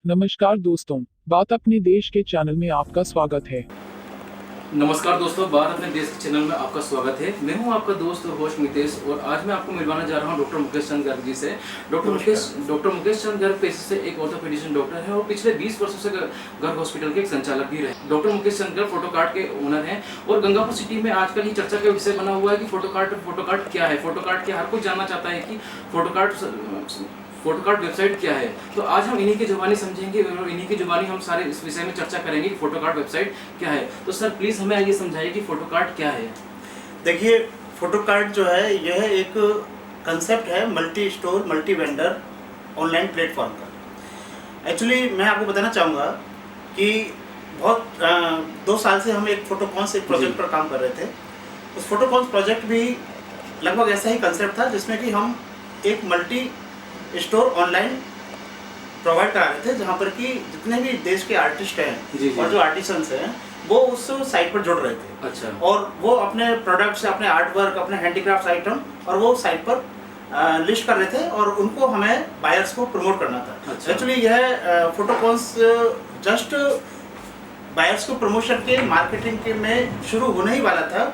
नमस्कार दोस्तों, बात अपने देश के चैनल में आपका स्वागत है। नमस्कार दोस्तों, बात अपने देश के चैनल में आपका स्वागत है। मैं हूं आपका दोस्त और होस्ट मितेश और आज मैं आपको मिलवाना जा रहा हूं डॉक्टर मुकेश चंद्र गर्ग जी से। डॉक्टर मुकेश चंद्र गर्ग पेशे से एक ऑर्थोपेडिशियन डॉक्टर है और पिछले 20 वर्षों से गर्ग हॉस्पिटल के एक संचालक भी रहे। डॉक्टर मुकेश चंद्र गर्ग फोटोकार्ट के ओनर हैं और गंगापुर सिटी में आजकल ये चर्चा का विषय बना हुआ है कि फोटोकार्ट क्या है। फोटोकार्ट क्या, हर कोई जानना चाहता है कि फोटोकार्ट वेबसाइट क्या है। तो आज हम इन्हीं की जुबानी समझेंगे और इन्हीं की जुबानी हम सारे इस विषय में चर्चा करेंगे कि फोटोकार्ट वेबसाइट क्या है। तो सर प्लीज हमें आइए समझाइए कि फोटोकार्ट क्या है। देखिए, फोटोकार्ट जो है यह एक कंसेप्ट है multi store multi vendor online platform का। एक्चुअली मैं आपको बताना चाहूँगा कि बहुत 2 साल से हम एक फोटोकॉन्स एक प्रोजेक्ट पर काम कर रहे थे। उस फोटोकॉन्स प्रोजेक्ट भी लगभग ऐसा ही कंसेप्ट था जिसमें कि हम एक मल्टी स्टोर ऑनलाइन प्रोवाइड करा रहे थे, जहाँ पर कि जितने भी देश के आर्टिस्ट हैं और जो आर्टिसंस हैं वो उस साइट पर जुड़ रहे थे। अच्छा। और वो अपने प्रोडक्ट्स, अपने आर्ट वर्क, अपने हैंडीक्राफ्ट आइटम और वो साइट पर लिस्ट कर रहे थे और उनको हमें बायर्स को प्रमोट करना था। अच्छा। एक्चुअली यह फोटोकॉन्स जस्ट बायर्स को प्रमोशन के मार्केटिंग के में शुरू होने ही वाला था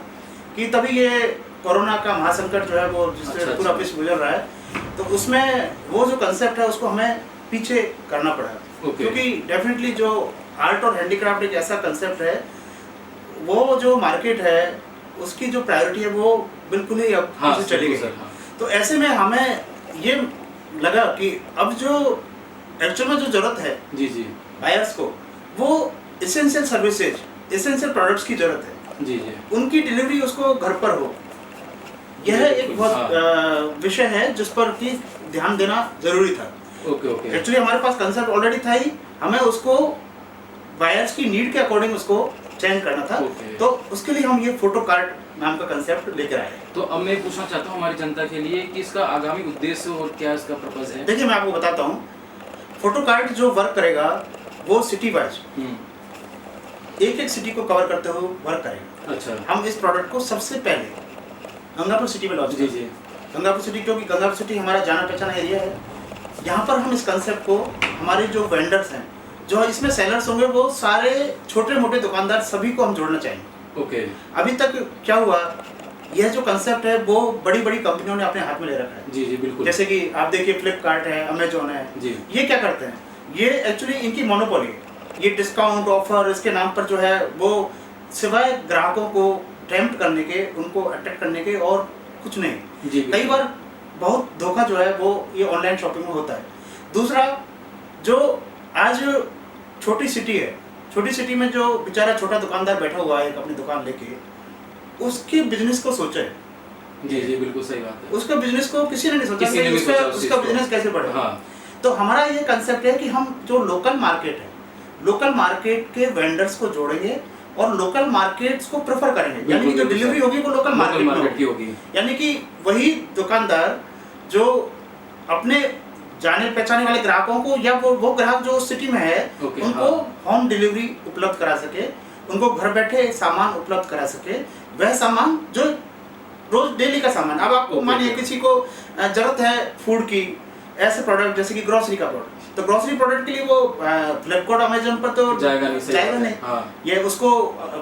कि तभी ये कोरोना का महासंकट जो है वो जिससे पूरा विश्व गुजर रहा है, तो उसमें वो जो कंसेप्ट है उसको हमें पीछे करना पड़ा। क्योंकि डेफिनेटली जो आर्ट और हैंडीक्राफ्ट एक ऐसा कंसेप्ट है, वो जो मार्केट है उसकी जो प्रायोरिटी है वो बिल्कुल ही अब पीछे चली गई। तो ऐसे में हमें ये लगा कि अब जो एक्चुअल में जो जरूरत है जी बायर्स को, वो एसेंशियल सर्विसेज, एसेंशियल प्रोडक्ट्स की जरूरत है। जी उनकी डिलीवरी उसको घर पर हो, यह एक बहुत विषय है जिस पर कि ध्यान देना जरूरी था। ओके। एक्चुअली हमारे पास कंसेप्ट ऑलरेडी था ही, हमें उसको बायर्स की नीड के अकॉर्डिंग उसको चेंज करना था। तो उसके लिए हम ये फोटोकार्ट नाम का कंसेप्ट लेकर आए। तो अब मैं पूछना चाहता हूँ हमारी जनता के लिए कि इसका आगामी उद्देश्य और क्या इसका पर्पस है। देखिए, मैं आपको बताता हूँ, फोटोकार्ट जो वर्क करेगा वो सिटी वाइज एक सिटी को कवर करते हुए वर्क करेगा। अच्छा। हम इस प्रोडक्ट को सबसे पहले गंगापुर सिटी में लॉन्च करेंगे। गंगापुर सिटी, क्योंकि गंगापुर सिटी हमारा जाना पहचाना एरिया है। यहाँ पर हम इस कंसेप्ट को, हमारे जो वेंडर्स हैं, जो इसमें सेलर्स होंगे, वो सारे छोटे मोटे दुकानदार सभी को हम जोड़ना चाहेंगे। ओके। अभी तक क्या हुआ, यह जो कंसेप्ट है वो बड़ी बड़ी कंपनियों ने अपने हाथ में ले रखा है। जी बिल्कुल। जैसे कि आप देखिए, फ्लिपकार्ट है, अमेजोन है जी। ये क्या करते हैं, ये एक्चुअली इनकी मोनोपोली है। ये डिस्काउंट ऑफर इसके नाम पर जो है वो सिवाय ग्राहकों को टेम्प्ट करने के, उनको अट्रैक्ट करने के और कुछ नहीं। कई बार बहुत धोखा जो है वो ये ऑनलाइन शॉपिंग में होता है। दूसरा, जो आज छोटी सिटी है, छोटी सिटी में जो बेचारा छोटा दुकानदार बैठा हुआ है अपनी दुकान लेके, उसके बिजनेस को सोचे। जी बिल्कुल सही बात है। उसका बिजनेस को किसी ने नहीं सोचा कि उसका बिजनेस कैसे बढ़ेगा। तो हमारा ये कंसेप्ट है कि हम जो लोकल मार्केट है, लोकल मार्केट के वेंडर्स को जोड़ेंगे और लोकल मार्केट्स को प्रेफर करेंगे। यानी कि जो डिलीवरी होगी वो लोकल मार्केट की होगी। यानी कि वही दुकानदार जो अपने जाने पहचाने वाले ग्राहकों को, या वो ग्राहक जो सिटी में है, उनको होम डिलीवरी उपलब्ध करा सके, उनको घर बैठे सामान उपलब्ध करा सके, वह सामान जो रोज डेली का सामान। अब आपको मानिए किसी को जरूरत है फूड की, ऐसे प्रोडक्ट जैसे कि ग्रोसरी का प्रोडक्ट, तो ग्रोसरी प्रोडक्ट के लिए वो फ्लिपकार्ट अमेजोन पर तो जाएगा नहीं। ये उसको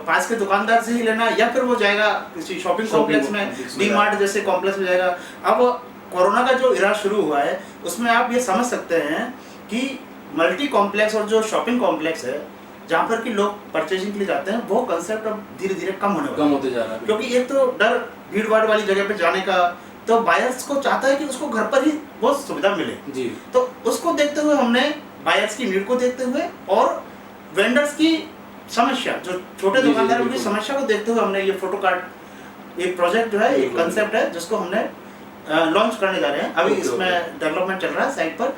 पास के दुकानदार से ही लेना, या फिर वो जाएगा किसी शॉपिंग कॉम्प्लेक्स में, डी-मार्ट जैसे कॉम्प्लेक्स में जाएगा। अब कोरोना का जो इरा शुरू हुआ है उसमें आप ये समझ सकते हैं कि मल्टी कॉम्प्लेक्स और जो शॉपिंग कॉम्प्लेक्स है जहाँ पर कि लोग परचेजिंग के लिए जाते हैं, वो कंसेप्ट अब धीरे धीरे कम होते जा रहा है। क्योंकि एक तो डर भीड़ भाड़ वाली जगह पे जाने का, तो बायर्स को चाहता है कि उसको घर पर ही बहुत सुविधा मिले। जी। तो उसको देखते हुए हमने बायर्स की नीड को देखते हुए और वेंडर्स की समस्या, जो छोटे दुकानदारों की समस्या को देखते हुए हमने ये फोटोकार्ट एक प्रोजेक्ट जो है, एक कंसेप्ट है जिसको हमने लॉन्च करने जा रहे हैं। अभी इसमें डेवलपमेंट चल रहा है साइट पर।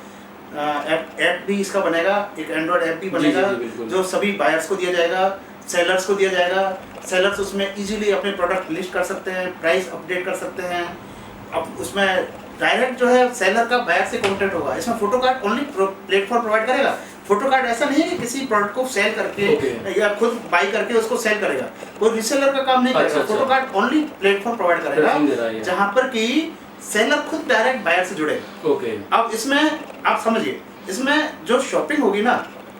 ऐप भी इसका बनेगा, एक एंड्रॉयड ऐप भी बनेगा जो सभी बायर्स को दिया जाएगा, सेलर्स को दिया जाएगा। सेलर्स उसमें इजीली अपने प्रोडक्ट लिस्ट कर सकते हैं, प्राइस अपडेट कर सकते हैं। अब उसमें डायरेक्ट जो है सेलर का बायर से कांटेक्ट होगा। इसमें फोटोकार्ट ओनली प्लेटफॉर्म प्रोवाइड करेगा। फोटोकार्ट ऐसा नहीं है कि किसी प्रोडक्ट को सेल करके या खुद बाई करके उसको सेल करेगा, कोई रीसेलर का काम नहीं करेगा। फोटोकार्ट ओनली प्लेटफॉर्म प्रोवाइड करेगा जहां पर कि सेलर खुद डायरेक्ट बायर से जुड़े। अब इसमें आप समझिए, इसमें जो शॉपिंग होगी ना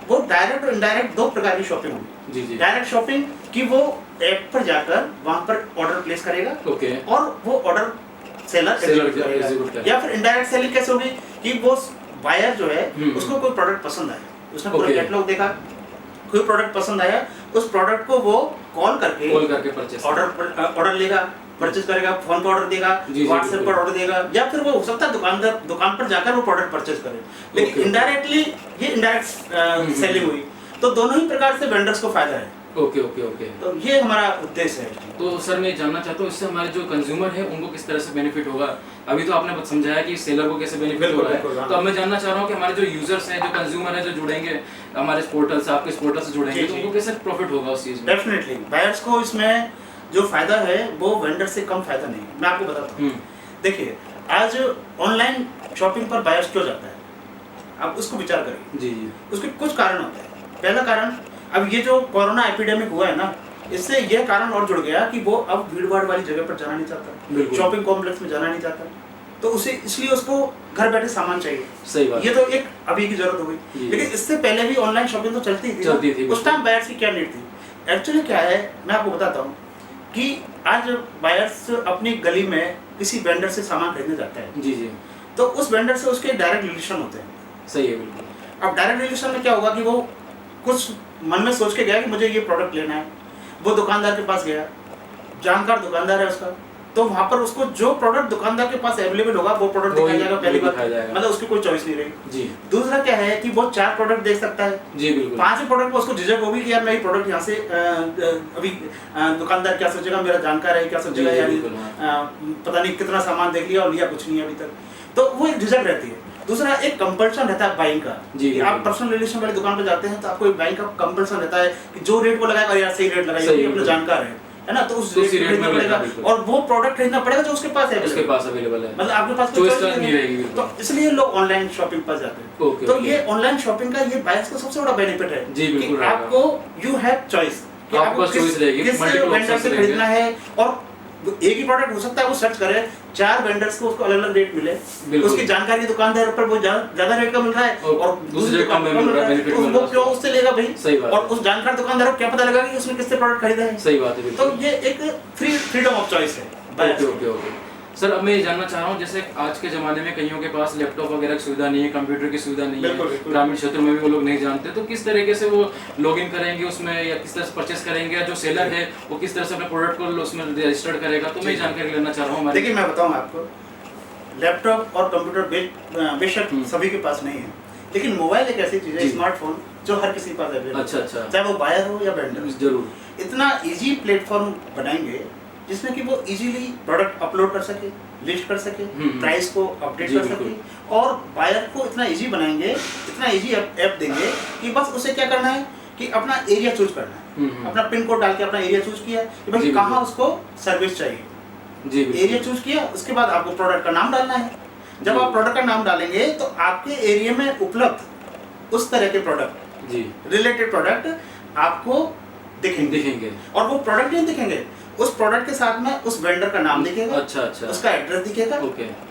वो डायरेक्ट और इनडायरेक्ट दो प्रकार की शॉपिंग होगी। जी जी। डायरेक्ट शॉपिंग कि वो ऐप पर जाकर वहां पर ऑर्डर प्लेस करेगा ओके। और वो ऑर्डर सेलर करेगा। या फिर इनडायरेक्ट सेलिंग कैसे होगी कि वो बायर जो है उसको कोई प्रोडक्ट पसंद आया, उसने पूरा कैटलॉग देखा, कोई प्रोडक्ट पसंद आया, उस प्रोडक्ट को वो कॉल करके परचेस ऑर्डर लेगा, परचेज करेगा, फोन पर ऑर्डर देगा, व्हाट्सएप पर ऑर्डर देगा, या फिर वो हो सकता है दुकान पर जाकर वो प्रोडक्ट परचेज करे। लेकिन इनडायरेक्टली ये इनडायरेक्ट सेलिंग हुई, तो दोनों ही प्रकार से वेंडर्स को फायदा है। Okay okay okay. तो ये हमारा उद्देश्य है। तो सर मैं जानना चाहता हूँ इससे हमारे जो कंज्यूमर है उनको किस तरह से बेनिफिट होगा। अभी तो आपने समझाया कि सेलर को कैसे बेनिफिट हो रहा है, तो अब मैं जानना चाह रहा हूँ कि हमारे जो यूजर्स हैं, जो कंज्यूमर है, जो जुड़ेंगे हमारे पोर्टल से, आपके पोर्टल से जुड़ेंगे, तो उनको कैसे प्रॉफिट होगा उस चीज में? डेफिनेटली बायर्स को इसमें जो फायदा है वो वेंडर से कम फायदा नहीं है। मैं आपको बताता हूँ। देखिए आज ऑनलाइन शॉपिंग पर बायर्स क्यों जाता है, आप उसको विचार करिए। जी जी। उसके कुछ कारण होते हैं। पहला कारण, अब ये जो कोरोना एपिडेमिक हुआ है ना, इससे यह कारण और जुड़ गया कि वो अब भीड़ भाड़ वाली जगह पर जाना नहीं चाहता, शॉपिंग कॉम्प्लेक्स में जाना नहीं चाहता, तो उसे इसलिए उसको घर बैठे सामान चाहिए। सही बात। ये तो एक अभी की जरूरत हो गई, लेकिन इससे पहले भी ऑनलाइन शॉपिंग तो चलती थी। उस टाइम बायर्स की क्या नीड थी? एक्चुअली क्या है, मैं आपको बताता हूँ कि आज बायर्स अपनी गली में किसी वेंडर से सामान खरीदने जाता है। जी जी। तो उस वेंडर से उसके डायरेक्ट रिलेशन होते हैं। सही है, बिल्कुल। अब डायरेक्ट रिलेशन में क्या होगा कि वो कुछ मन में सोच के गया कि मुझे ये प्रोडक्ट लेना है, वो दुकानदार के पास गया, जानकार दुकानदार है उसका, तो वहां पर उसको जो प्रोडक्ट दुकानदार के पास अवेलेबल होगा वो प्रोडक्ट दिखाया जाएगा। पहली बात, मतलब उसकी कोई चॉइस नहीं रही। जी। दूसरा क्या है कि वो 4 प्रोडक्ट देख सकता है। जी बिल्कुल। 5वें प्रोडक्ट में उसको झिझक होगी कि यार मैं ये प्रोडक्ट यहाँ से अभी दुकानदार क्या सोचेगा, मेरा जानकार है क्या सोचेगा, यानी पता नहीं कितना सामान देख लिया और लिया कुछ नहीं है अभी तक, तो वो एक झिझक रहती है। दूसरा एक कंपल्सन रहता है बाइंग का। कि आप पर्सनल रिलेशन वाली दुकान पर जाते हैं तो आपको एक बाइंग का कंपल्सन रहता है कि जो रेट वो लगाएगा यार सही रेट लगाइए, अपना जानकार है ना, तो उस रेट खरीदना पड़ेगा और वो प्रोडक्ट खरीदना पड़ेगा जो उसके पास अवेलेबल है, मतलब आपके पास कोई चॉइस नहीं रहेगी। तो इसलिए लोग ऑनलाइन शॉपिंग पर जाते हैं। तो ये ऑनलाइन शॉपिंग का ये बायर्स का सबसे बड़ा बेनिफिट है कि आपको यू हैव चॉइस, कि आपको किस वेंडर से खरीदना है। और एक ही प्रोडक्ट हो सकता है वो सर्च करे, 4 वेंडर्स को उसको अलग अलग रेट मिले, उसकी जानकारी दुकानदार पर वो ज्यादा रेट का मिल रहा है और दूसरी दुकान में मिल रहा है, तो वो क्यों उससे लेगा भाई? और उस जानकार दुकानदार को क्या पता लगा कि उसने किससे प्रोडक्ट खरीदा है? सही बात है। तो ये एक फ्रीडम ऑफ चॉइस है। ओके। सर अब मैं ये जानना चाह रहा हूँ, जैसे आज के ज़माने में कईयों के पास लैपटॉप वगैरह की सुविधा नहीं है, कंप्यूटर की सुविधा नहीं है, ग्रामीण क्षेत्रों में भी वो लोग नहीं जानते, तो किस तरीके से वो लॉगिन करेंगे उसमें, या किस तरह से परचेस करेंगे, या जो सेलर है वो किस तरह से अपने प्रोडक्ट को उसमें रजिस्टर्ड करेगा? तो मैं जानकारी लेना चाह रहा हूँ। देखिए मैं बताऊँ आपको, लैपटॉप और कंप्यूटर बेशक सभी के पास नहीं है, लेकिन मोबाइल एक ऐसी चीज़ है, स्मार्टफोन, जो हर किसी के पास अवेलेबल है। अच्छा। चाहे वो बायर हो या वेंडर। जरूर। इतना ईजी प्लेटफॉर्म बनाएंगे जिसमें कि वो इजीली प्रोडक्ट अपलोड कर सके, लिस्ट कर सके, प्राइस को अपडेट कर सके, और बायर को इतना इजी बनाएंगे, इतना इजी ऐप देंगे कि बस उसे क्या करना है कि अपना एरिया चूज करना है, अपना पिन कोड डाल के अपना एरिया चूज किया कि भाई कहाँ उसको सर्विस चाहिए, एरिया चूज किया, उसके बाद आपको प्रोडक्ट का नाम डालना है। जब आप प्रोडक्ट का नाम डालेंगे तो आपके एरिया में उपलब्ध उस तरह के प्रोडक्ट, रिलेटेड प्रोडक्ट आपको दिखेंगे। और वो प्रोडक्ट नहीं दिखेंगे, उस प्रोडक्ट के साथ में उस वेंडर का नाम दिखेगा, अच्छा, उसका एड्रेस दिखेगा,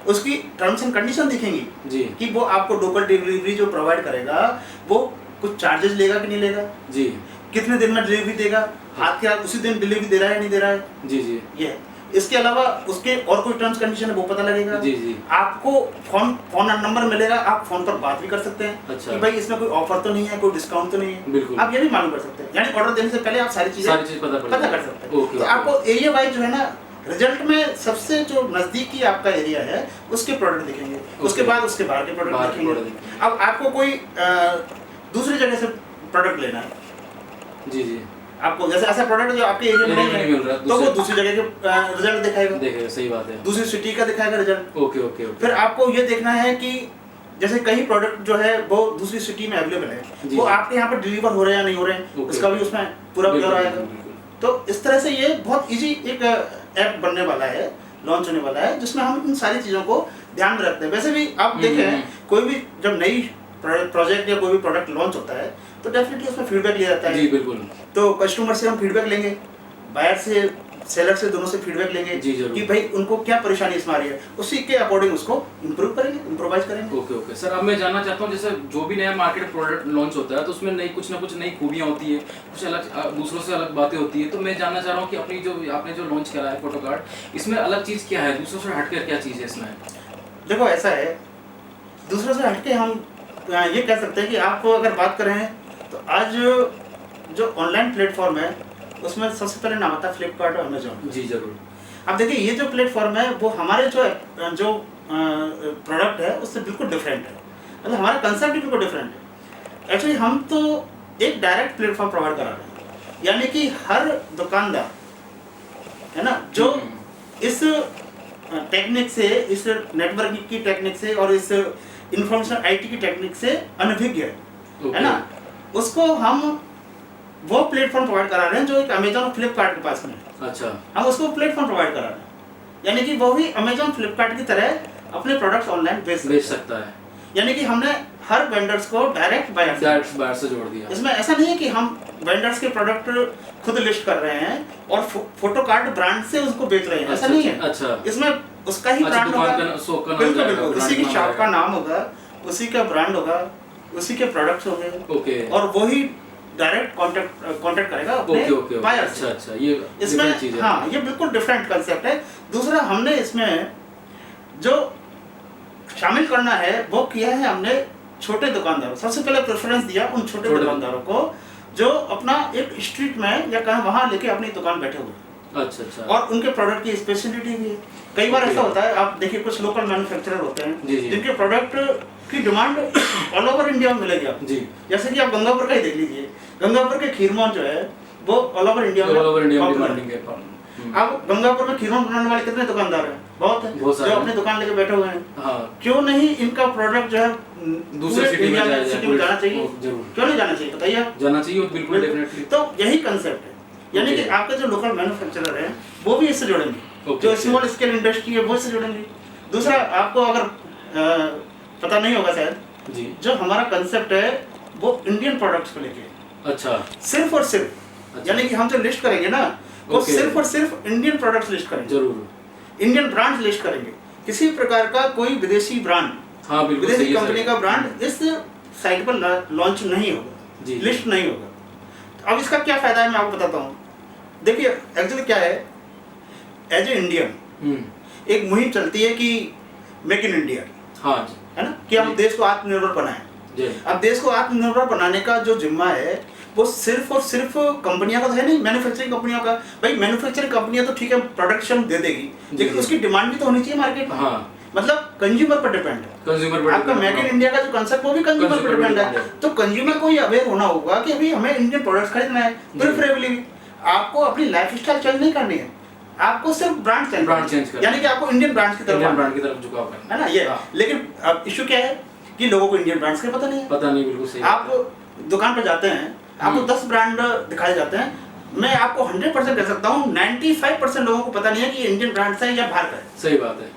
उसकी टर्म्स एंड कंडीशन दिखेंगी कि वो आपको लोकल डिलीवरी जो प्रोवाइड करेगा वो कुछ चार्जेस लेगा कि नहीं लेगा, कितने दिन में डिलीवरी देगा, हाथ के हाथ उसी दिन डिलीवरी दे रहा है नहीं दे रहा है, ये इसके अलावा उसके और कोई टर्म्स कंडीशन है वो पता लगेगा। आपको फोन नंबर मिलेगा, आप फोन पर बात भी कर सकते हैं कि भाई इसमें कोई ऑफर तो नहीं है, कोई डिस्काउंट तो नहीं है, आप ये भी मालूम कर सकते हैं। यानी ऑर्डर देने से पहले आप सारी चीजें पता कर सकते हैं। तो आपको एरिया वाइज जो है ना, रिजल्ट में सबसे जो नजदीकी आपका एरिया है उसके प्रोडक्ट दिखेंगे, उसके बाद उसके बाहर के प्रोडक्ट दिखेंगे। अब आपको कोई दूसरी जगह से प्रोडक्ट लेना है, आपको जैसे ऐसा प्रोडक्ट जो आपके एरिया में नहीं मिल रहा, तो वो दूसरी जगह के रिजल्ट दिखाएगा। सही बात है। दूसरी सिटी का दिखाएगा रिजल्ट। ओके। फिर आपको ये देखना है कि जैसे कई प्रोडक्ट जो है वो दूसरी सिटी में अवेलेबल है, वो आपके यहाँ पर डिलीवर हो रहे हैं या नहीं हो रहे हैं, उसका भी उसमें पूरा ब्यौरा आएगा। तो इस तरह से ये बहुत इजी एक ऐप बनने वाला है, लॉन्च होने वाला है, जिसमें हम इन सारी चीज़ों को ध्यान में रखते हैं। वैसे भी आप देखें, कोई भी जब नई प्रोजेक्ट या कोई भी प्रोडक्ट लॉन्च होता है तो डेफिनेटली उसमें फीडबैक लिया जाता है। जी बिल्कुल। तो कस्टमर से हम फीडबैक लेंगे, बायर से सेलर से दोनों से फीडबैक लेंगे जी, जरूर। कि भाई उनको क्या परेशानी इसमें आ रही है, उसी के अकॉर्डिंग उसको इम्प्रूव करेंगे, इम्प्रोवाइज करेंगे। ओके ओके सर, अब मैं जानना चाहता हूँ जैसे जो भी नया मार्केट प्रोडक्ट लॉन्च होता है तो उसमें नई कुछ ना कुछ नई खूबियाँ होती है, कुछ अलग दूसरों से अलग बातें होती है, तो मैं जानना चाह रहा हूँ कि अपनी जो आपने जो लॉन्च करा है फोटो कार्ड, इसमें अलग चीज़ क्या है, दूसरों से हटकर क्या चीज़ है इसमें? देखो ऐसा है, दूसरों से हटके हम ये कह सकते हैं कि आप अगर बात करें तो आज जो ऑनलाइन प्लेटफॉर्म है उसमें सबसे पहले नाम आता है फ्लिपकार्ट और अमेजोन। जी जरूर। अब देखिए ये जो प्लेटफॉर्म है वो हमारे जो प्रोडक्ट है उससे बिल्कुल डिफरेंट है, मतलब हमारा कंसेप्ट भी बिल्कुल डिफरेंट है। एक्चुअली हम तो एक डायरेक्ट प्लेटफॉर्म प्रोवाइड करा रहे हैं, यानी कि हर दुकानदार है ना जो इस टेक्निक से, इस नेटवर्किंग की टेक्निक से और इस इंफॉर्मेशन आईटी की टेक्निक से अनभिज्ञ है ना, उसको हम वो प्लेटफॉर्म प्रोवाइड करा रहे हैं जो एक अमेजोन और फ्लिपकार्ट के पास में है। अच्छा, हम उसको प्लेटफॉर्म प्रोवाइड करा रहे हैं, यानी कि वो भी अमेजोन फ्लिपकार्ट की तरह अपने प्रोडक्ट्स ऑनलाइन बेच सकता है। यानी कि हमने हर वेंडर्स को डायरेक्ट बायर से जोड़ दिया। इसमें ऐसा नहीं है कि हम वेंडर्स के प्रोडक्ट खुद लिस्ट कर रहे हैं और फोटो कार्ड ब्रांड से उसको बेच रहे हैं, ऐसा नहीं है। अच्छा, इसमें उसका ही ब्रांड होगा, बिल्कुल बिल्कुल उसी की शॉप का नाम होगा, उसी का ब्रांड होगा, उसी के प्रोडक्ट्स होंगे। ओके, और वही डायरेक्ट कांटेक्ट करेगा अपने बायर से। अच्छा, ये इसमें चीज है। हाँ, ये बिल्कुल डिफरेंट कंसेप्ट है। दूसरा हमने इसमें जो शामिल करना है वो किया है, हमने छोटे दुकानदारों, सबसे पहले प्रेफरेंस दिया उन छोटे दुकानदारों को जो अपना एक स्ट्रीट में या कहीं वहां लेके अपनी दुकान बैठे हुए। अच्छा, और उनके प्रोडक्ट की स्पेशलिटी भी है। कई बार ऐसा होता है, आप देखिए कुछ लोकल मैन्युफैक्चरर होते हैं जिनके प्रोडक्ट की डिमांड ऑल ओवर इंडिया में मिलेगी आप जी। जैसे कि आप गंगापुर का ही देख लीजिए, गंगापुर के खीरमोहन जो है वो ऑल ओवर इंडिया में। अब गंगापुर में खीरमोहन बनाने वाले कितने दुकानदार हैं? बहुत है, जो अपनी दुकान लेके बैठे हुए हैं। हाँ। क्यों नहीं इनका प्रोडक्ट जो है दूसरे सिटी में जाना चाहिए? क्यों नहीं जाना चाहिए, बताइए? जाना चाहिए, बिल्कुल डेफिनेटली। तो यही कंसेप्ट है, यानी कि आपके जो लोकल मैन्युफैक्चरर हैं वो भी इससे जुड़ेंगे, जो स्मॉल स्केल इंडस्ट्री है वो इससे जुड़ेंगे। दूसरा आपको अगर पता नहीं होगा शायद जी, जो हमारा कंसेप्ट है वो इंडियन प्रोडक्ट्स को लेके। अच्छा, सिर्फ और सिर्फ यानी कि हम जो लिस्ट करेंगे ना वो सिर्फ और सिर्फ इंडियन प्रोडक्ट्स लिस्ट करेंगे, जरूर इंडियन ब्रांड्स लिस्ट करेंगे। किसी प्रकार का कोई विदेशी ब्रांड, हाँ बिल्कुल विदेशी कंपनी का ब्रांड इस साइट पर लॉन्च नहीं होगा, लिस्ट नहीं होगा। अब इसका क्या फायदा है मैं आपको बताता हूँ। देखिए एक्चुअली क्या है, एज ए इंडियन एक मुहिम चलती है कि मेक इन इंडिया, हाँ है ना, कि हम देश को आत्मनिर्भर बनाएं। अब देश को आत्मनिर्भर बनाने का जो जिम्मा है वो सिर्फ और सिर्फ कंपनियों का तो है नहीं, मैन्युफैक्चरिंग कंपनियों का। भाई मैन्युफैक्चरिंग कंपनियां तो ठीक है प्रोडक्शन दे देगी, लेकिन उसकी डिमांड भी तो होनी चाहिए मार्केट में। हाँ। मतलब कंज्यूमर पर डिपेंड है, कंज्यूमर पर आपका मेक इन इंडिया का जो कंसेप्ट वो भी कंज्यूमर पर डिपेंड है। तो कंज्यूमर को ये अवेयर होना होगा कि अभी हमें इंडियन प्रोडक्ट्स खरीदना है, प्रेफरेबली आपको अपनी लाइफस्टाइल चेंज नहीं करनी है, आपको सिर्फ ब्रांड चेंज करना, यानी कि आपको इंडियन ब्रांड्स की तरफ झुकाव करना है ना ये। लेकिन अब इशू क्या है कि लोगों को इंडियन ब्रांड्स का पता नहीं है, पता नहीं, बिल्कुल सही। आप दुकान पर जाते हैं, आपको 10 ब्रांड दिखाए जाते हैं, मैं आपको 100% कह सकता हूँ 95% लोगों को पता नहीं है कि इंडियन ब्रांड्स है या बाहर का है। सही बात है,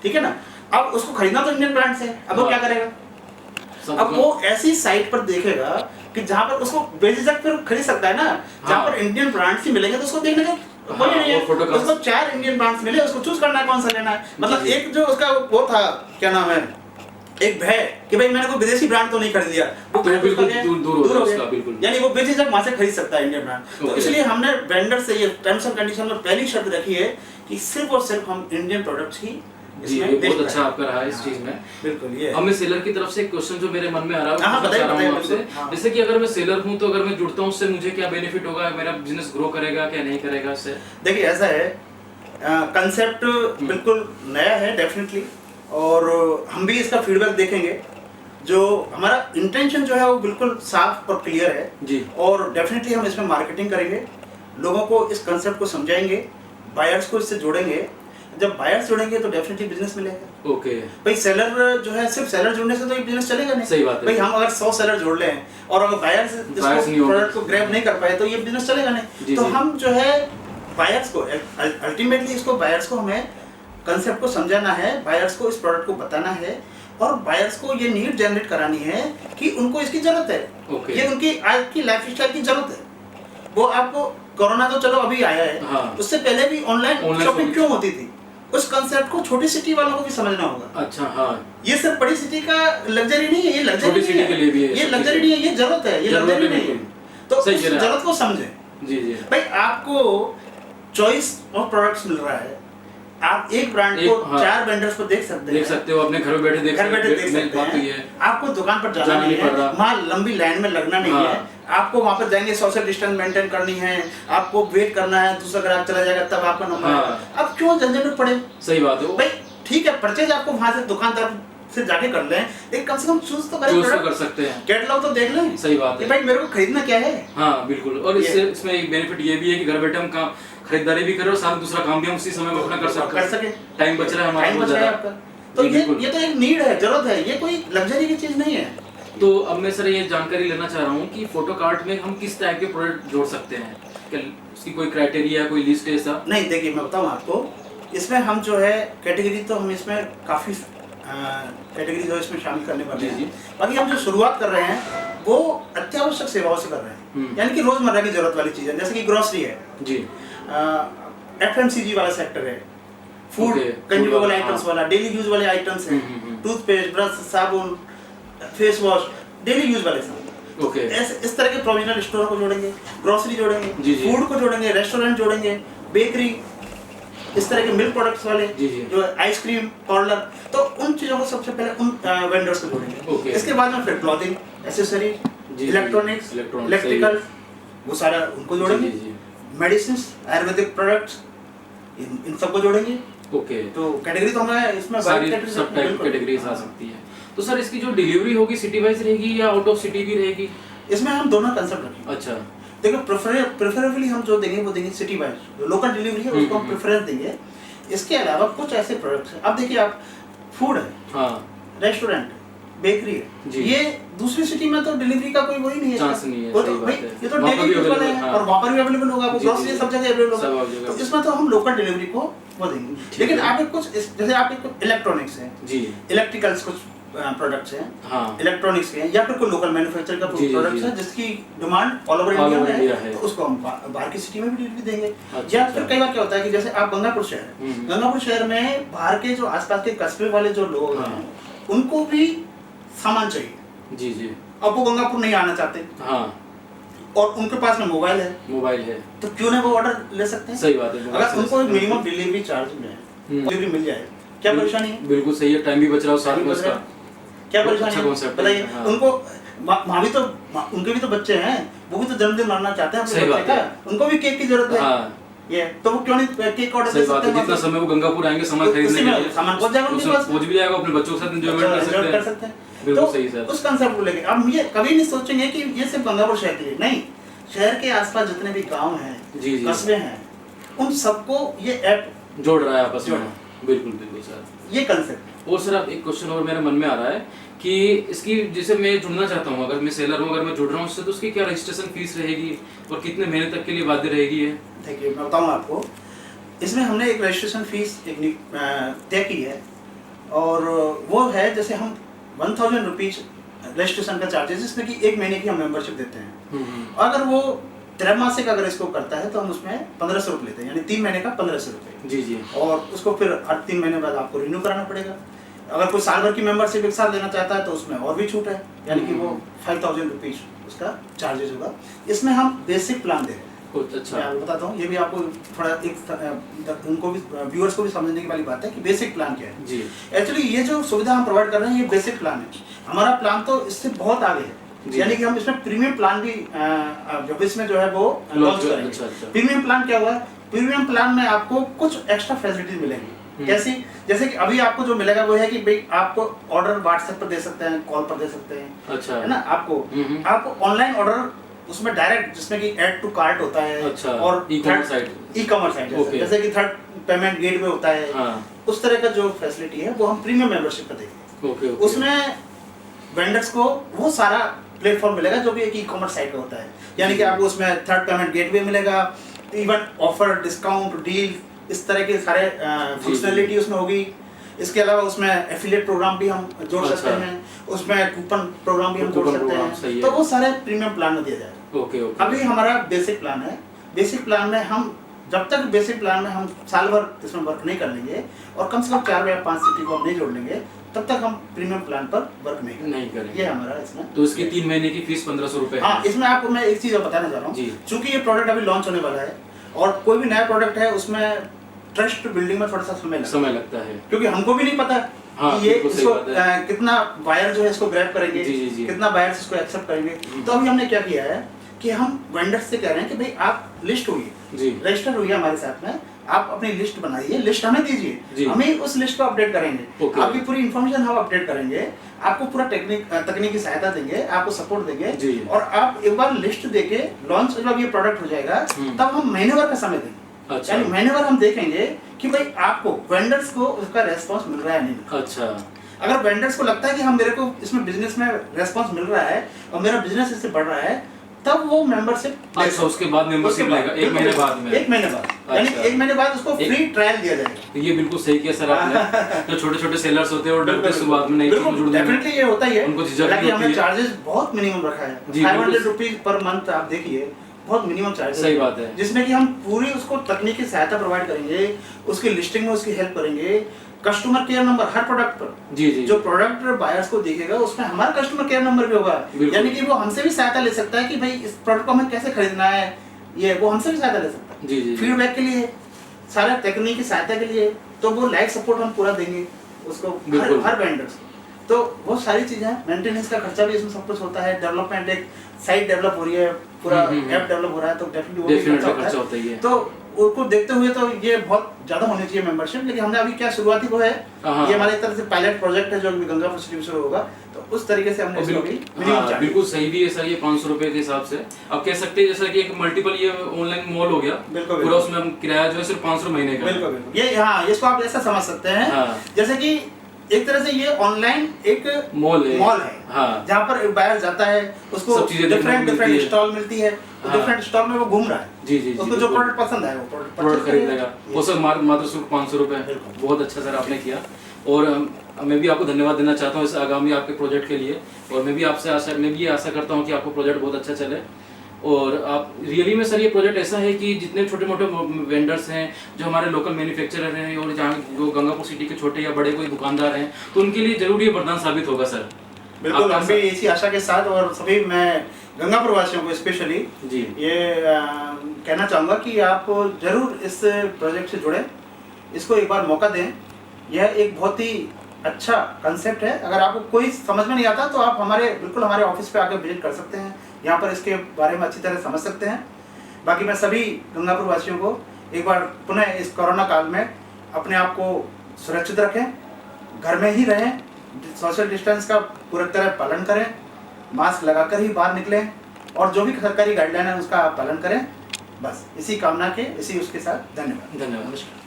ठीक है ना। अब उसको खरीदना तो इंडियन ब्रांड से, अब वो क्या करेगा? अब वो ऐसी साइट पर देखेगा कि जहाँ पर उसको बेझिझक फिर खरीद सकता है ना, जहाँ पर इंडियन ब्रांड्स ही मिलेंगे तो उसको देखने का वही नहीं है। उसको 4 इंडियन ब्रांड्स मिले, उसको चूज करना है कौन सा लेना है। मतलब एक जो उसका वो था, क्या नाम है, एक भय कि भाई मैंने कोई विदेशी ब्रांड तो नहीं खरीद लिया, वो बिल्कुल दूर हो गया, बिल्कुल। यानी वो बेझिझक वहां से खरीद सकता है इंडियन ब्रांड। तो इसलिए हमने वेंडर से ये टर्म्स एंड कंडीशन में पहली शर्त रखी है कि सिर्फ और सिर्फ हम इंडियन प्रोडक्ट्स ही। जी, बहुत अच्छा आपका रहा है इस चीज में, बिल्कुल। ये अब मैं सेलर की तरफ से एक क्वेश्चन जो मेरे मन में आ रहा है बताइए आपसे, जैसे कि अगर मैं सेलर हूं तो अगर मैं जुड़ता हूं उससे मुझे क्या बेनिफिट होगा, मेरा बिजनेस ग्रो करेगा क्या नहीं करेगा इससे? देखिए ऐसा है, कंसेप्ट बिल्कुल नया है डेफिनेटली, और हम भी इसका फीडबैक देखेंगे। जो हमारा इंटेंशन जो है वो बिल्कुल साफ और क्लियर है जी, और डेफिनेटली हम इसमें मार्केटिंग करेंगे, लोगों को इस कंसेप्ट को समझाएंगे, बायर्स को इससे जोड़ेंगे। जब बायर्स जुड़ेंगे तो डेफिनेटली बिजनेस मिलेगा। ओके भाई, सेलर जो है सिर्फ सेलर जुड़ने से तो ये बिजनेस चलेगा नहीं। सही बात है भाई, हम अगर 100 सेलर जोड़ लें और अगर बायर्स इसको प्रोडक्ट को ग्रैब नहीं कर पाए तो ये बिजनेस चलेगा नहीं। तो हम जो है बायर्स को अल्टीमेटली इसको बायर्स को हमें कंसेप्ट को समझाना है, बायर्स को इस प्रोडक्ट को बताना है, और बायर्स को ये नीड जनरेट करानी है कि उनको इसकी जरूरत है। ये उनकी आज की लाइफस्टाइल की जरूरत है। वो आपको कोरोना तो चलो अभी आया है, हाँ। उससे पहले भी ऑनलाइन शॉपिंग क्यों होती थी, उस कंसेप्ट को छोटी सिटी वालों को भी समझना होगा। अच्छा हाँ, ये सिर्फ बड़ी सिटी का लग्जरी नहीं है, ये लग्जरी छोटी सिटी के लिए भी है, ये लग्जरी नहीं है, ये जरूरत है, ये लग्जरी नहीं है। तो उस जरूरत को समझे। जी जी भाई आपको चॉइस ऑफ प्रोडक्ट्स मिल रहा है, आप एक ब्रांड को हाँ, 4 वेंडर्स को देख सकते हो, अपने घर बैठे देख सकते हैं। आपको दुकान पर जाना नहीं है, वहाँ लंबी लाइन में लगना नहीं है, आपको वहाँ पर जाएंगे सोशल डिस्टेंस मेंटेन करनी है, आपको वेट करना है, दूसरा ग्राहक चला जाएगा तब आपका नंबर है। अब क्यों झंझट में पड़े? सही बात है भाई, ठीक है परचेज आपको वहाँ से दुकानदार से जाके कर लें, एक कम से कम चूज तो कर सकते हैं, कैटलॉग तो देख लें। सही बात है भाई मेरे को खरीदना क्या है। हाँ बिल्कुल, और इसमें एक बेनिफिट ये भी है कि घर बैठे हम काम खरीदारी भी करें और साथ दूसरा काम भी हम उसी समय में अपना कर सके, टाइम बच रहा है हमारा, टाइम बच रहा है आपका। तो ये तो एक नीड है, जरूरत है, ये कोई लग्जरी की चीज नहीं है। तो अब मैं सर ये जानकारी लेना चाह रहा हूँ कि फोटो कार्ट में हम किस टाइप के प्रोडक्ट जोड़ सकते हैं, क्या उसकी कोई क्राइटेरिया, कोई लिस्ट है ऐसा? नहीं, देखिए मैं बताऊँ आपको, इसमें हम जो है कैटेगरी तो हम इसमें काफ़ी कैटेगरी जो इसमें शामिल करने वाले हैं। बाकी हम जो शुरुआत कर रहे हैं वो अत्यावश्यक सेवाओं से कर रहे हैं, यानी कि रोजमर्रा की जरूरत वाली चीज़ें, जैसे कि ग्रोसरी है जी, FMCG वाला सेक्टर है, फूड कंज्यूमेबल आइटम्स वाला, डेली यूज वाले आइटम्स हैं, टूथपेस्ट, ब्रश, साबुन, फेस वॉश, डेली यूज वाले सामान। ओके, इस तरह के प्रोविजनल स्टोर को जोड़ेंगे, ग्रोसरी जोड़ेंगे, फूड को जोड़ेंगे, रेस्टोरेंट जोड़ेंगे, बेकरी, इस तरह के मिल्क प्रोडक्ट्स वाले, जो आइसक्रीम पार्लर, तो उन चीजों को सबसे पहले उन वेंडर्स को जोड़ेंगे। इसके बाद में फिर क्लॉथिंग, एक्सेसरी, इलेक्ट्रॉनिक्स, इलेक्ट्रिकल, वो सारा उनको जोड़ेंगे, मेडिसिन, आयुर्वेदिक प्रोडक्ट्स, इन सबको जोड़ेंगे। ओके, तो कैटेगरी तो हमें इसमें सारी सब टाइप कैटेगरीज आ सकती है। तो सर इसकी जो डिलीवरी होगी सिटी वाइज रहेगी या आउट ऑफ सिटी भी रहेगी? इसमें हम दोनों कंसेप्ट रखेंगे। अच्छा, देखो प्रेफरेबली हम जो देंगे वो देंगे सिटी वाइज, लोकल डिलीवरी है उसको हम प्रेफरेंस देंगे। इसके अलावा कुछ ऐसे प्रोडक्ट्स हैं, अब देखिए आप, फूड है, हाँ, रेस्टोरेंट, बेकरी है, ये दूसरी सिटी में तो डिलीवरी का कोई वही नहीं है, चांस नहीं है, तो भाई ये तो डेली यूज वाले हैं और वहाँ पर भी अवेलेबल होगा, वो ग्रोसरी सब जगह अवेलेबल होगा, तो इसमें तो हम लोकल डिलीवरी को वो देंगे। लेकिन आप कुछ जैसे आप इलेक्ट्रॉनिक्स है जी, इलेक्ट्रिकल्स कुछ प्रोडक्ट्स हैं, हाँ, इलेक्ट्रॉनिक्स के हैं, या फिर कोई लोकल मैन्युफैक्चरर का प्रोडक्ट्स है जिसकी डिमांड ऑल ओवर इंडिया है, तो उसको हम बाहर की सिटी में भी डिलीवरी देंगे। या फिर कई बार क्या होता है कि जैसे आप गंगापुर शहर में बाहर के जो आसपास के कस्बे वाले जो लोग हैं उनको भी सामान चाहिए जी जी, अब वो गंगापुर नहीं आना चाहते, हाँ, और उनके पास में मोबाइल है, तो क्यों नहीं वो ऑर्डर ले सकते हैं। सही बात है, अगर उनको मिनिमम डिलीवरी चार्ज डिलीवरी मिल जाए, क्या परेशानी है? बिल्कुल सही है, टाइम भी बच रहा है, साथ में उसका क्या परेशानी है बताइए। हाँ। उनको वहाँ भी तो उनके भी तो बच्चे हैं, वो भी तो जन्मदिन मनाना चाहते हैं अपने बच्चे का, उनको भी केक की जरूरत है, हाँ। ये तो वो क्यों नहीं केक ऑर्डर दे सकते हैं? जितना समय वो गंगापुर आएंगे सामान खरीदने के लिए, सामान पहुंच जाएगा उनके पास, पहुंच भी जाएगा, अपने बच्चों के साथ एंजॉयमेंट कर सकते हैं। बिल्कुल सही सर, उस कांसेप्ट को लेके अब ये कभी नहीं सोचेंगे कि ये सिर्फ गंगापुर शहर के लिए नहीं, शहर के आसपास जितने भी गाँव हैं, कस्बे हैं, उन सबको ये ऐप जोड़ रहा है आपस में। बिल्कुल बिल्कुल सर, ये कंसेप्ट। और सर अब एक क्वेश्चन और मेरे मन में आ रहा है कि इसकी जैसे मैं जुड़ना चाहता हूँ, अगर मैं सेलर हूँ, अगर मैं जुड़ रहा हूँ उससे, तो उसकी क्या रजिस्ट्रेशन फीस रहेगी और कितने महीने तक के लिए बाध्य रहेगी है? देखिए मैं बताऊँ आपको, इसमें हमने एक रजिस्ट्रेशन फीस तय की है, और वो है जैसे हम 1000 रुपीज रजिस्ट्रेशन का चार्जेस, जिसमें कि 1 महीने की हम मेंबरशिप देते हैं। अगर वो त्रैमासिक अगर इसको करता है तो हम उसमें 1500 रुपये लेते हैं, यानी 3 महीने का 1500 रुपये जी जी, और उसको फिर हर 3 महीने बाद आपको रिन्यू कराना पड़ेगा। अगर कोई साल भर की मेंबरशिप एक साथ लेना चाहता है तो उसमें और भी छूट है, यानी कि वो 5000 रुपीज उसका चार्जेस होगा। इसमें हम बेसिक प्लान दे रहे हैं। अच्छा, मैं बताता हूँ, ये भी आपको थोड़ा एक उनको भी व्यूअर्स को भी समझने की वाली बात है कि बेसिक प्लान क्या है जी। एक्चुअली ये जो सुविधा हम प्रोवाइड कर रहे हैं ये बेसिक प्लान है, हमारा प्लान तो इससे बहुत आगे है, यानी कि हम इसमें प्रीमियम प्लान भी जब इसमें जो है वो लॉन्च करेंगे। अच्छा। प्रीमियम प्लान क्या हुआ है? प्रीमियम प्लान में आपको कुछ एक्स्ट्रा फैसिलिटीज मिलेंगी, कैसी? जैसे कि अभी आपको जो मिलेगा वो है कि भाई आपको ऑर्डर व्हाट्सएप पर दे सकते हैं, कॉल पर दे सकते हैं, अच्छा है ना, आपको ऑनलाइन ऑर्डर उसमें डायरेक्ट, जिसमें कि ऐड टू कार्ट होता है, अच्छा, और ई-कॉमर्स साइट जैसे कि थर्ड पेमेंट गेटवे होता है, हाँ। उस तरह का जो फैसिलिटी है वो हम प्रीमियम मेंबरशिप पर देंगे। उसमें वेंडर्स को वो सारा प्लेटफॉर्म मिलेगा जो भी एक ई-कॉमर्स साइट का होता है, यानी कि आपको उसमें थर्ड पेमेंट गेटवे मिलेगा, इवन ऑफर, डिस्काउंट, डील, इस तरह के सारे फंक्शनलिटी उसमें होगी। इसके अलावा उसमें एफिलिएट प्रोग्राम भी हम जोड़ सकते हैं, उसमें कूपन प्रोग्राम भी हम जोड़ सकते हैं, तो वो सारे प्रीमियम प्लान में दिया जाएगा। ओके। अभी हमारा बेसिक प्लान है, बेसिक प्लान में हम जब तक बेसिक प्लान में हम साल भर इसमें वर्क नहीं कर लेंगे और कम से कम 4 या 5 सिटी को हम नहीं जोड़ लेंगे, तब तक हम प्रीमियम प्लान पर वर्क नहीं करेंगे। ये हमारा इसमें। तो इसकी 3 महीने की फीस 1500 रुपए। हाँ, इसमें आपको मैं एक चीज़ और बताना चाह रहा हूँ, चूंकि ये प्रोडक्ट अभी लॉन्च होने वाला है और कोई भी नया प्रोडक्ट है उसमें ट्रस्ट बिल्डिंग में थोड़ा सा समय लगता है, क्योंकि हमको भी नहीं पता कि ये इसको कितना बायर जो है इसको ग्रैब करेंगे, कितना बायर्स इसको एक्सेप्ट करेंगे। तो अभी हमने क्या किया है कि हम वेंडर्स से कह रहे हैं कि भाई आप लिस्ट होइए, रजिस्टर होइए हमारे साथ में, आप अपनी लिस्ट बनाइए, लिस्ट हमें दीजिए, हमें उस लिस्ट को अपडेट करेंगे, आपकी पूरी इन्फॉर्मेशन हम अपडेट करेंगे, आपको पूरा तकनीकी सहायता देंगे, आपको सपोर्ट देंगे, और आप एक बार लिस्ट देके लॉन्च जब ये प्रोडक्ट हो जाएगा तब हम महीने भर का समय देंगे। अच्छा। यानी महीने भर हम देखेंगे कि भाई आपको वेंडर्स को उसका रेस्पॉन्स मिल रहा है नहीं। अच्छा। अगर वेंडर्स को लगता है कि हम मेरे को इसमें बिजनेस में रेस्पॉन्स मिल रहा है और मेरा बिजनेस इससे बढ़ रहा है, तब वो मेंबरशिप। अच्छा, उसके बाद मेंबरशिप लेगा 1 महीने बाद में। 1 महीने बाद, यानी 1 महीने बाद उसको फ्री ट्रायल दिया जाएगा। तो ये बिल्कुल सही किया सर आपने। जो छोटे-छोटे सेलर्स होते हैं और डरते शुरुआत में नहीं जुड़ने में, डेफिनेटली ये होता ही है, उनको झिझक होती है। हमने चार्जेस बहुत मिनिमम रखा है, 500 रुपीस पर मंथ। आप देखिए बहुत मिनिमम चार्जेस। सही बात है, जिसमें कि हम पूरी उसको तकनीकी सहायता प्रोवाइड करेंगे, उसकी लिस्टिंग में उसकी हेल्प करेंगे, कस्टमर केयर नंबर हर प्रोडक्ट पर, जो प्रोडक्ट बायर्स को दिखेगा उसमें हमारा कस्टमर केयर नंबर भी होगा, यानी कि वो हमसे भी सहायता ले सकता है कि भाई इस प्रोडक्ट को हमें कैसे खरीदना है, ये वो हमसे भी सहायता ले सकता है फीडबैक के लिए, सारा तकनीकी सहायता के लिए। तो वो लाइफ सपोर्ट हम पूरा देंगे उसको, हर वेंडर्स। तो बहुत सारी चीजें, मेंटेनेंस का खर्चा भी इसमें सब कुछ होता है, डेवलपमेंट, एक साइट डेवलप हो रही है, पूरा ऐप डेवलप हो रहा है, तो डेफिनेटली वो भी खर्चा होता है। तो उसको देखते हुए तो ये बहुत ज्यादा होनी चाहिए मेंबरशिप, लेकिन हमने अभी क्या शुरुआती वो है, ये हमारे तरफ से पायलट प्रोजेक्ट है जो अभी गंगापुर सिटी में शुरू होगा, तो उस तरीके से हमने इसको भी मिनिमम। बिल्कुल सही भी है सर, ये 500 रुपए के हिसाब से आप कह सकते हैं, जैसा कि एक मल्टीपल ये ऑनलाइन मॉल हो गया, पूरा उसमें हम किराया जो है सिर्फ 500 महीने का। बिल्कुल, ये हाँ, इसको आप ऐसा समझ सकते हैं जैसे कि एक तरह से ये ऑनलाइन एक मॉल है, हाँ, जहाँ पर बायर जाता है, उसको डिफरेंट स्टॉल मिलती है, तो डिफरेंट स्टॉल में वो घूम रहा है, उसको जो प्रोडक्ट पसंद है वो प्रोडक्ट खरीद लेगा। वो सब मात्र सिर्फ 500 रुपए। बहुत अच्छा सर आपने किया, और मैं भी आपको धन्यवाद देना चाहता हूँ इस आगामी आपके प्रोजेक्ट के लिए, और मैं भी ये आशा करता हूँ कि आपको प्रोजेक्ट बहुत अच्छा चले। और आप रियली में सर ये प्रोजेक्ट ऐसा है कि जितने छोटे मोटे वेंडर्स हैं, जो हमारे लोकल मैन्युफैक्चरर हैं, और जहाँ जो गंगापुर सिटी के छोटे या बड़े कोई दुकानदार हैं, तो उनके लिए जरूर ये वरदान साबित होगा सर। बिल्कुल, हम भी इसी आशा के साथ, और सभी मैं गंगापुर वासियों को स्पेशली ये कहना चाहूँगा कि आप जरूर इस प्रोजेक्ट से जुड़ें, इसको एक बार मौका दें। यह एक बहुत ही अच्छा कंसेप्ट है। अगर आपको कोई समझ में नहीं आता तो आप बिल्कुल हमारे ऑफिस पे आकर विजिट कर सकते हैं, यहाँ पर इसके बारे में अच्छी तरह समझ सकते हैं। बाकी मैं सभी गंगापुर वासियों को एक बार पुनः इस कोरोना काल में अपने आप को सुरक्षित रखें, घर में ही रहें, सोशल डिस्टेंस का पूरी तरह पालन करें, मास्क लगाकर ही बाहर निकलें, और जो भी सरकारी गाइडलाइन है उसका आप पालन करें। बस इसी कामना के, इसी उसके साथ धन्यवाद। धन्यवाद।